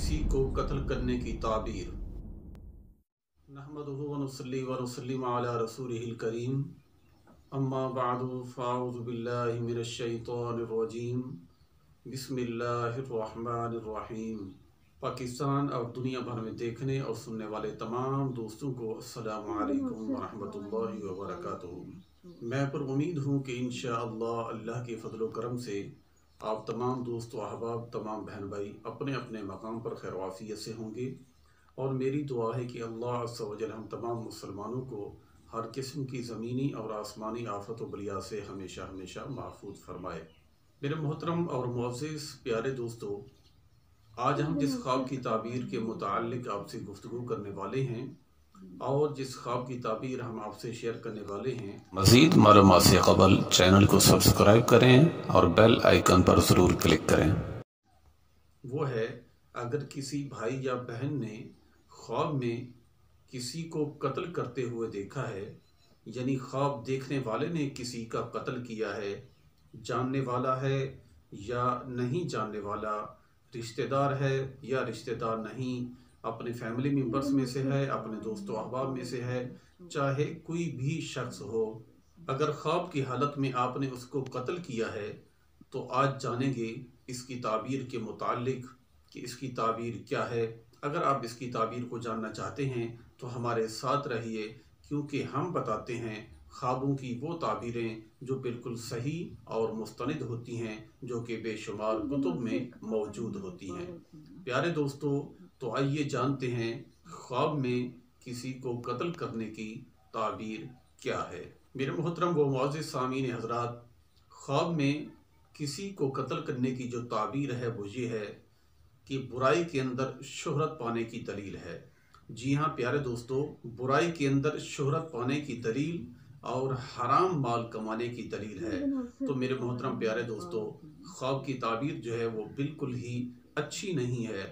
किसी को कत्ल करने की ताबीर। नहमदुहु व नुसल्ली व नुसल्लिमु अला रसूलिहिल करीम, अम्मा बअदु फ़अऊज़ु बिल्लाहि मिनश शैतानिर रजीम, बिस्मिल्लाहिर रहमानिर रहीम। पाकिस्तान और दुनिया भर में देखने और सुनने वाले तमाम दोस्तों को अस्सलामु अलैकुम व रहमतुल्लाहि व बरकातुहू। मैं पर उम्मीद हूँ कि इंशाअल्लाह अल्लाह के फजल व करम से आप तमाम दोस्त व अहबाब, तमाम बहन भाई अपने अपने मकाम पर खैर वाफियत से होंगे। और मेरी दुआ है कि अल्लाह अज़्ज़ा व जल हम तमाम मुसलमानों को हर किस्म की ज़मीनी और आसमानी आफत व बलिया से हमेशा हमेशा महफूज फरमाए। मेरे मोहतरम और मुअज़्ज़िज़ प्यारे दोस्तों, आज हम जिस ख्वाब की ताबीर के मुताल्लिक़ आपसे गुफ्तगू करने वाले हैं और जिस ख्वाब की ताबीर हम आपसे शेयर करने वाले हैं, मज़ीद मालूमात से क़बल चैनल को सब्सक्राइब करें और बेल आइकन पर ज़रूर क्लिक करें। वो है, अगर किसी भाई या बहन ने ख्वाब में किसी को कत्ल करते हुए देखा है, यानी ख्वाब देखने वाले ने किसी का कत्ल किया है, जानने वाला है या नहीं जानने वाला, रिश्तेदार है या रिश्तेदार नहीं, अपने फैमिली मेंबर्स में से है, अपने दोस्तों अहबाब में से है, चाहे कोई भी शख्स हो, अगर ख्वाब की हालत में आपने उसको कत्ल किया है तो आज जानेंगे इसकी ताबीर के मुताल्लिक़ कि इसकी ताबीर क्या है। अगर आप इसकी ताबीर को जानना चाहते हैं तो हमारे साथ रहिए, क्योंकि हम बताते हैं ख्वाबों की वो ताबीरें जो बिल्कुल सही और मुस्तनिद होती हैं, जो कि बेशुमार कुतुब में मौजूद होती हैं। प्यारे दोस्तों, तो आइए जानते हैं ख्वाब में किसी को कत्ल करने की ताबीर क्या है। मेरे मोहतरम व मुअज़्ज़िज़ सामीन हज़रात, ख्वाब में किसी को कत्ल करने की जो ताबीर है वो ये है कि बुराई के अंदर शोहरत पाने की दलील है। जी हाँ प्यारे दोस्तों, बुराई के अंदर शोहरत पाने की दलील और हराम माल कमाने की दलील है। तो मेरे मोहतरम प्यारे दोस्तों, ख्वाब की ताबीर जो है वो बिल्कुल ही अच्छी नहीं है।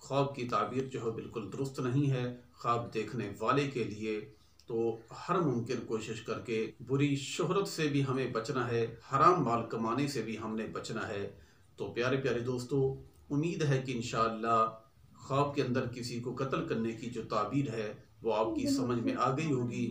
ख्वाब की ताबीर जो है बिल्कुल दुरुस्त नहीं है। ख्वाब देखने वाले के लिए तो हर मुमकिन कोशिश करके बुरी शोहरत से भी हमें बचना है, हराम माल कमाने से भी हमने बचना है। तो प्यारे प्यारे दोस्तों, उम्मीद है कि इंशाअल्लाह ख्वाब के अंदर किसी को कत्ल करने की जो ताबीर है वो आपकी समझ में आ गई होगी।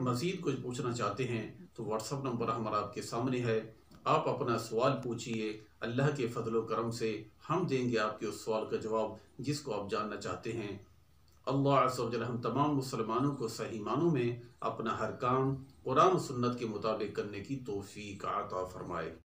मज़ीद कुछ पूछना चाहते हैं तो व्हाट्सअप नंबर हमारा आपके सामने है, आप अपना सवाल पूछिए। अल्लाह के फजल व करम से हम देंगे आपके उस सवाल का जवाब जिसको आप जानना चाहते हैं। अल्लाह अज़्ज़ा व जल हम तमाम मुसलमानों को सही मानों में अपना हर काम कुरान और सुन्नत के मुताबिक करने की तौफीक अता फरमाए।